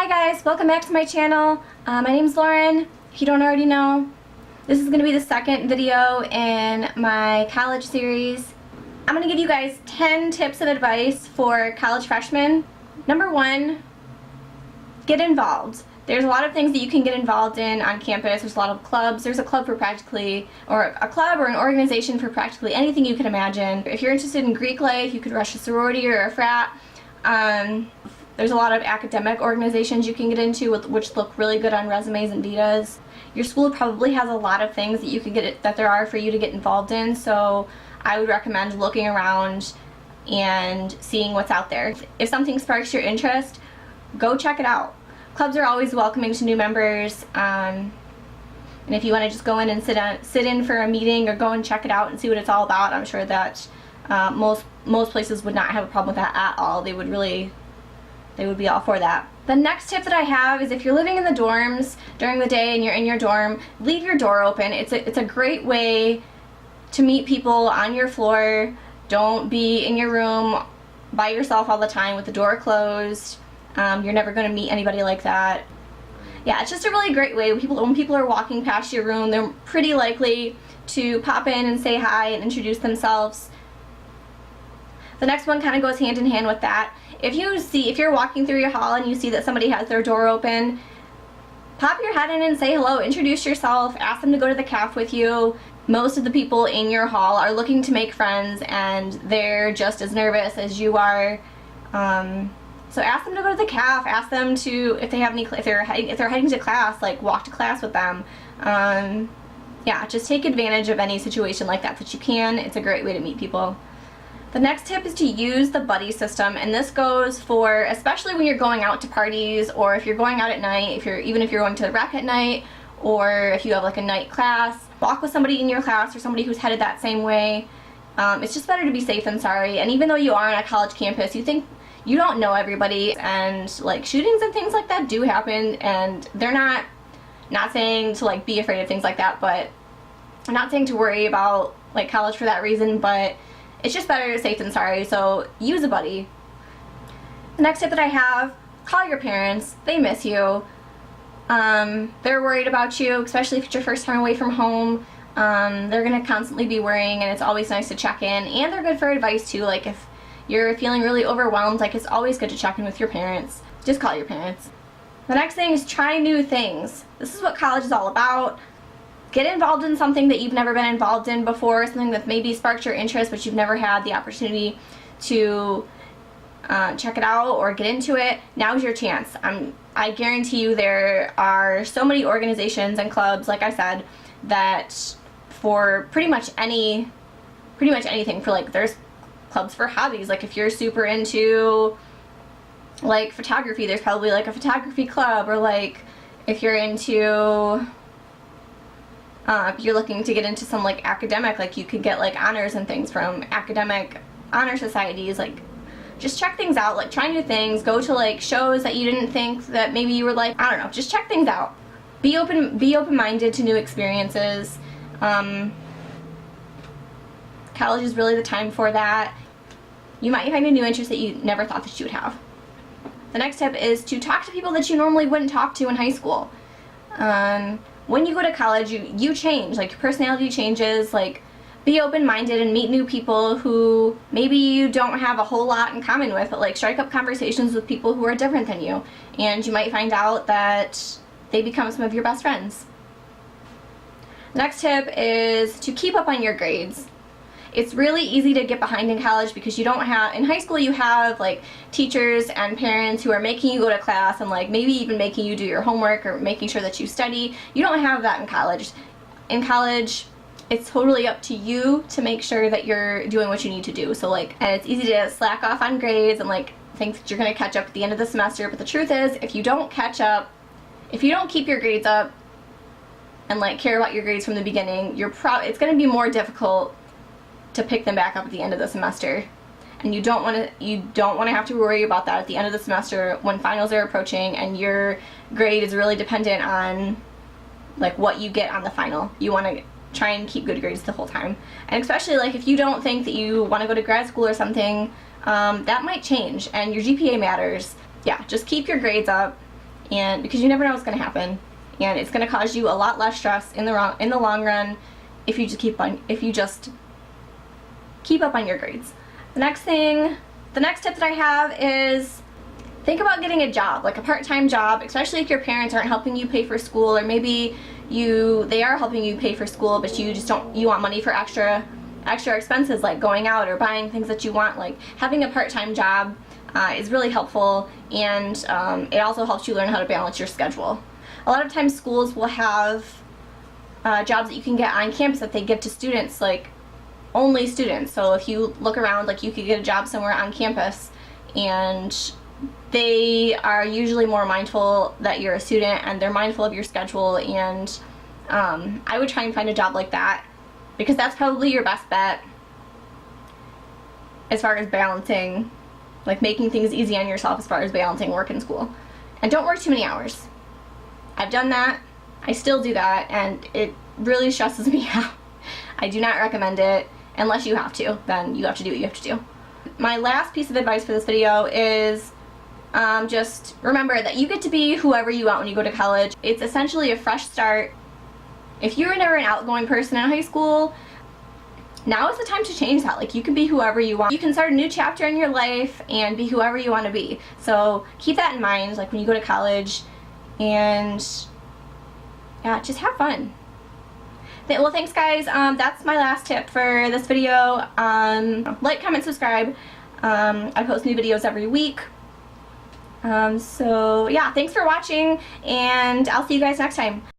Hi guys, welcome back to my channel. My name's Lauren, if you don't already know. This is going to be the second video in my college series. I'm going to give you guys 10 tips of advice for college freshmen. Number 1, get involved. There's a lot of things that you can get involved in on campus. There's a lot of clubs. There's a club for practically, or a club or an organization for practically anything you can imagine. If you're interested in Greek life, you could rush a sorority or a frat. There's a lot of academic organizations you can get into which look really good on resumes and vitas. Your school probably has a lot of things that you could that there are for you to get involved in, so I would recommend looking around and seeing what's out there. If something sparks your interest, go check it out. Clubs are always welcoming to new members, and if you want to just go in and sit in for a meeting or go and check it out and see what it's all about, I'm sure that most places would not have a problem with that at all. They would be all for that. The next tip that I have is if you're living in the dorms during the day and you're in your dorm, leave your door open. It's a great way to meet people on your floor. Don't be in your room by yourself all the time with the door closed. You're never going to meet anybody like that. Yeah, it's just a really great way. When people are walking past your room, they're pretty likely to pop in and say hi and introduce themselves. The next one kind of goes hand in hand with that. If you're walking through your hall and you see that somebody has their door open, pop your head in and say hello, introduce yourself, ask them to go to the caf with you. Most of the people in your hall are looking to make friends and they're just as nervous as you are. So ask them to go to the caf, ask them to, if they're heading to class, like walk to class with them. Yeah, just take advantage of any situation like that you can. It's a great way to meet people. The next tip is to use the buddy system, and this goes for especially when you're going out to parties or if you're going out at night, even if you're going to the rec at night, or if you have like a night class. Walk with somebody in your class or somebody who's headed that same way. It's just better to be safe than sorry, and even though you are on a college campus, you don't know everybody, and like shootings and things like that do happen, and they're not saying to like be afraid of things like that, but I'm not saying to worry about like college for that reason, but it's just better safe than sorry, so use a buddy. The next tip that I have, call your parents. They miss you. They're worried about you, especially if it's your first time away from home. They're going to constantly be worrying, and it's always nice to check in, and they're good for advice too. Like if you're feeling really overwhelmed, like it's always good to check in with your parents. Just call your parents. The next thing is try new things. This is what college is all about. Get involved in something that you've never been involved in before, something that maybe sparked your interest but you've never had the opportunity to check it out or get into it. Now's your chance. I guarantee you there are so many organizations and clubs, like I said, that for pretty much anything, for like there's clubs for hobbies. Like if you're super into like photography, there's probably like a photography club, or like if you're into if you're looking to get into some like academic, like you could get like honors and things from academic honor societies. Like just check things out, like try new things, go to like shows that you didn't think that maybe you were like, I don't know, just check things out. Be open-minded to new experiences. College is really the time for that. You might find a new interest that you never thought that you would have. The next tip is to talk to people that you normally wouldn't talk to in high school. When you go to college, you change, like your personality changes. Like be open-minded and meet new people who maybe you don't have a whole lot in common with, but like strike up conversations with people who are different than you, and you might find out that they become some of your best friends. The next tip is to keep up on your grades. It's really easy to get behind in college because you don't have, in high school you have like teachers and parents who are making you go to class and like maybe even making you do your homework or making sure that you study. You don't have that in college. In college, it's totally up to you to make sure that you're doing what you need to do. So like, and it's easy to slack off on grades and like think that you're going to catch up at the end of the semester, but the truth is, if you don't catch up, if you don't keep your grades up and like care about your grades from the beginning, it's going to be more difficult to pick them back up at the end of the semester, and you don't want to have to worry about that at the end of the semester when finals are approaching and your grade is really dependent on like what you get on the final. You want to try and keep good grades the whole time, and especially like if you don't think that you want to go to grad school or something, that might change, and your GPA matters. Yeah, just keep your grades up. and because you never know what's going to happen, and it's going to cause you a lot less stress in the long run if you just keep up on your grades. The next tip that I have is think about getting a job, like a part-time job, especially if your parents aren't helping you pay for school, or maybe they are helping you pay for school, but you want money for extra expenses like going out or buying things that you want. Like having a part-time job is really helpful, and it also helps you learn how to balance your schedule. A lot of times schools will have jobs that you can get on campus that they give to students, like only students. So if you look around, like you could get a job somewhere on campus, and they are usually more mindful that you're a student, and they're mindful of your schedule, and I would try and find a job like that, because that's probably your best bet as far as balancing, like making things easy on yourself as far as balancing work and school. And don't work too many hours. I've done that. I still do that, and it really stresses me out. I do not recommend it unless you have to. Then you have to do what you have to do. My last piece of advice for this video is just remember that you get to be whoever you want when you go to college. It's essentially a fresh start. If you were never an outgoing person in high school, now is the time to change that. Like, you can be whoever you want. You can start a new chapter in your life and be whoever you want to be. So keep that in mind, like when you go to college, and yeah, just have fun. Well, thanks guys. That's my last tip for this video. Like, comment, subscribe. I post new videos every week. So yeah, thanks for watching, and I'll see you guys next time.